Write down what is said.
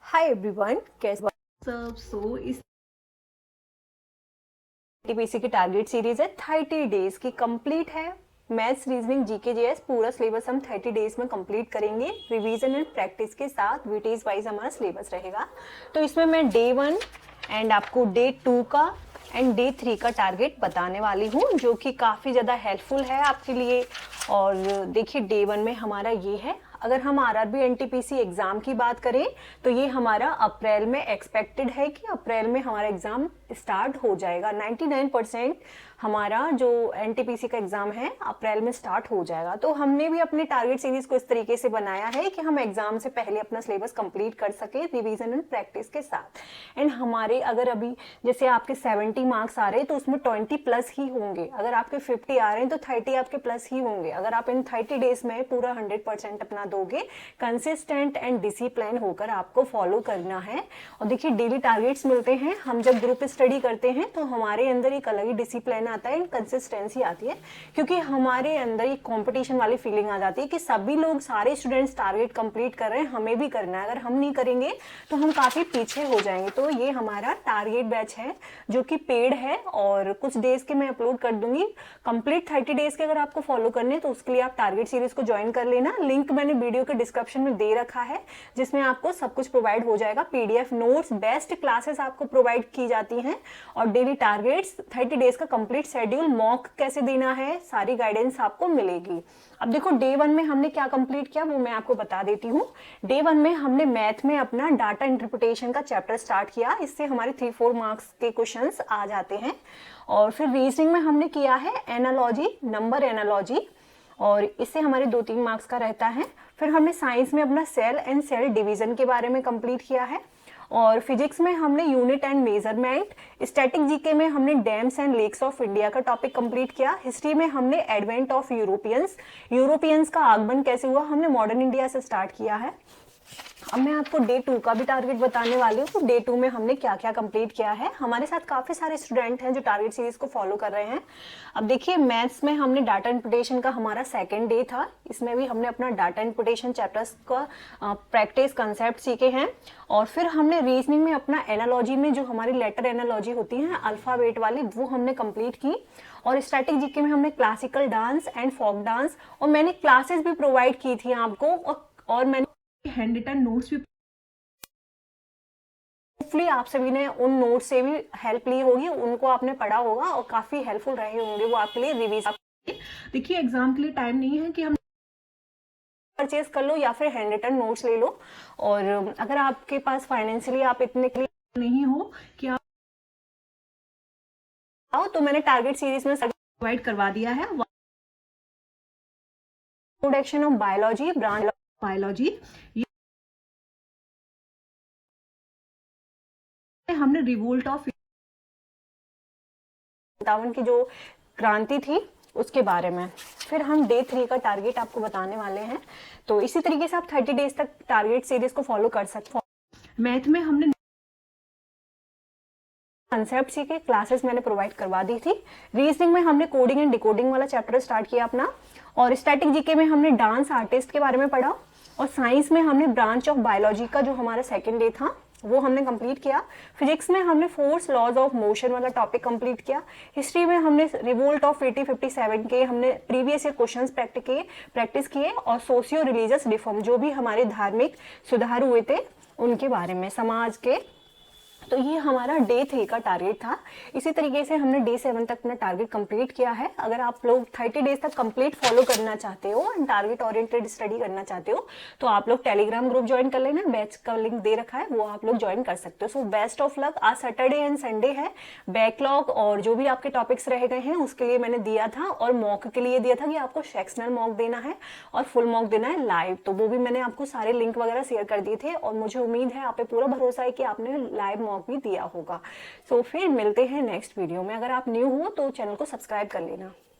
Hi everyone, कैसे सब। सो इस टीपीसी की टारगेट सीरीज है 30 डेज की, कंप्लीट है। मैथ्स, रीजनिंग, जीके, जीएस पूरा सिलेबस हम 30 डेज में कंप्लीट करेंगे। रिवीजन एंड प्रैक्टिस के साथ वीटीज वाइज हमारा सिलेबस रहेगा। तो इसमें मैं डे 1 एंड आपको डे 2 का एंड डे 3 का टारगेट बताने वाली हूँ, जो कि काफ़ी ज़्यादा हेल्पफुल है आपके लिए। और देखिए, डे 1 में हमारा ये है। अगर हम आरआरबी एनटीपीसी एग्जाम की बात करें तो ये हमारा अप्रैल में एक्सपेक्टेड है कि अप्रैल में हमारा एग्जाम स्टार्ट हो जाएगा। 99% हमारा जो एनटीपीसी का एग्जाम है अप्रैल में स्टार्ट हो जाएगा। तो हमने भी अपनी टारगेट सीरीज को इस तरीके से बनाया है कि हम एग्जाम से पहले अपना सिलेबस कंप्लीट कर सके रिवीजन एंड प्रैक्टिस के साथ। एंड हमारे अगर अभी जैसे आपके 70 मार्क्स आ रहे हैं तो उसमें 20 प्लस ही होंगे। अगर आपके 50 आ रहे हैं तो 30 आपके प्लस ही होंगे। अगर आप इन 30 डेज में पूरा 100% अपना दोगे, कंसिस्टेंट एंड डिसिप्लिन होकर आपको फॉलो करना है। और देखिए, डेली टारगेट्स मिलते हैं। हम जब ग्रुप स्टडी करते हैं तो हमारे अंदर एक अलग ही डिसिप्लिन आता है, कंसिस्टेंसी आती है, क्योंकि हमारे अंदर एक कंपटीशन वाली फीलिंग आ जाती है कि सभी लोग, सारे स्टूडेंट्स टारगेट कंप्लीट कर रहे हैं, हमें भी करना है। अगर हम नहीं करेंगे तो हम काफी पीछे हो जाएंगे। तो ये हमारा टारगेट बैच है जो कि पेड है और कुछ डेज के मैं अपलोड कर दूंगी। कंप्लीट 30 डेज के अगर आपको फॉलो करने तो उसके लिए आप टारगेट सीरीज को ज्वाइन कर लेना। लिंक मैंने वीडियो के डिस्क्रिप्शन में दे रखा है, जिसमें आपको सब कुछ प्रोवाइड हो जाएगा। पीडीएफ नोट्स, बेस्ट क्लासेस आपको प्रोवाइड की जाती हैं और डेली टारगेट्स, 30 डेज का कंप्लीट शेड्यूल, मॉक कैसे देना है, सारी गाइडेंस आपको मिलेगी। अब देखो, डे 1 में हमने क्या कंप्लीट किया वो मैं आपको बता देती हूँ। डे 1 में हमने मैथ में अपना डाटा इंटरप्रिटेशन का चैप्टर स्टार्ट किया। इससे हमारे 3-4 मार्क्स के क्वेश्चंस आ जाते हैं। और फिर रीजनिंग में हमने किया है एनालॉजी, नंबर एनालॉजी, और इससे हमारे 2-3 मार्क्स का रहता है। फिर हमने साइंस में अपना सेल एंड सेल डिवीजन के बारे में कंप्लीट किया है। और फिजिक्स में हमने unit and measurement. Static GK में हमने dams and lakes of India का टॉपिक कंप्लीट किया। हिस्ट्री में हमने एडवेंट ऑफ यूरोपियंस का आगमन कैसे हुआ, हमने मॉडर्न इंडिया से स्टार्ट किया है। अब मैं आपको डे 2 का भी टारगेट बताने वाली हूँ। तो डे 2 में हमने क्या क्या कंप्लीट किया है। हमारे साथ काफी सारे स्टूडेंट हैं जो टारगेट सीरीज को फॉलो कर रहे हैं। अब देखिए, मैथ्स में हमने डाटा इंटरप्रिटेशन का हमारा सेकंड डे था। इसमें भी हमने अपना डाटा इंटरप्रिटेशन चैप्टर्स का प्रैक्टिस कंसेप्ट सीखे हैं। और फिर हमने रीजनिंग में अपना एनालॉजी में जो हमारी लेटर एनालॉजी होती है अल्फाबेट वाली, वो हमने कंप्लीट की। और स्टैटिक जीके में हमने classical dance and folk dance, और मैंने क्लासेस भी प्रोवाइड की थी आपको। और मैंने हैंड रिटन नोट्स भी, होपफुली आप सभी ने उन नोट्स से भी हेल्प ली होगी, उनको आपने पढ़ा होगा और काफी हेल्पफुल रहे होंगे वो आपके लिए रिवीज। देखिए, एग्जाम के लिए टाइम नहीं है कि हम परचेज कर लो या फिर हैंड रिटन नोट्स ले लो। और अगर आपके पास फाइनेंशियली आप इतने क्लियर नहीं हो कि आप आओ, तो मैंने टारगेट सीरीज में प्रोवाइड करवा दिया है। Introduction of biology, branch biology, हमने रिवोल्ट ऑफ 57 की जो क्रांति थी उसके बारे में। फिर हम डे 3 का टारगेट आपको बताने वाले हैं। तो इसी तरीके से आप 30 डेज तक टारगेट सीरीज को फॉलो कर सकते हैं। मैथ में हमने कंसेप्ट सीखे, क्लासेस मैंने प्रोवाइड करवा दी थी। रीजनिंग में हमने कोडिंग एंड डिकोडिंग वाला चैप्टर स्टार्ट किया अपना। और स्टैटिक जीके में हमने डांस आर्टिस्ट के बारे में पढ़ा। और साइंस में हमने ब्रांच ऑफ बायोलॉजी का जो हमारा सेकेंड डे था वो हमने कंप्लीट किया। फिजिक्स में हमने फोर्स लॉज ऑफ मोशन वाला टॉपिक कंप्लीट किया। हिस्ट्री में हमने रिवोल्ट ऑफ 1857 के हमने प्रीवियस ईयर क्वेश्चंस प्रैक्टिस किए। और सोशियो रिलीजियस रिफॉर्म, जो भी हमारे धार्मिक सुधार हुए थे उनके बारे में, समाज के। तो ये हमारा डे 3 का टारगेट था। इसी तरीके से हमने डे 7 तक अपना टारगेट कंप्लीट किया है। अगर आप लोग 30 डेज तक कंप्लीट फॉलो करना चाहते हो एंड टारगेट ओरिएंटेड स्टडी करना चाहते हो तो आप लोग टेलीग्राम ग्रुप ज्वाइन कर लेना। बैच का लिंक दे रखा है, वो आप लोग ज्वाइन कर सकते हो। So best of luck. आज सैटरडे एंड संडे है। बैकलॉग और जो भी आपके टॉपिक्स रह गए हैं उसके लिए मैंने दिया था, और मॉक के लिए दिया था कि आपको सेक्शनल मॉक देना है और फुल मॉक देना है लाइव। तो वो भी मैंने आपको सारे लिंक वगैरह शेयर कर दिए थे, और मुझे उम्मीद है, आप पे पूरा भरोसा है कि आपने लाइव मॉक भी दिया होगा। सो फिर मिलते हैं नेक्स्ट वीडियो में। अगर आप न्यू हो तो चैनल को सब्सक्राइब कर लेना।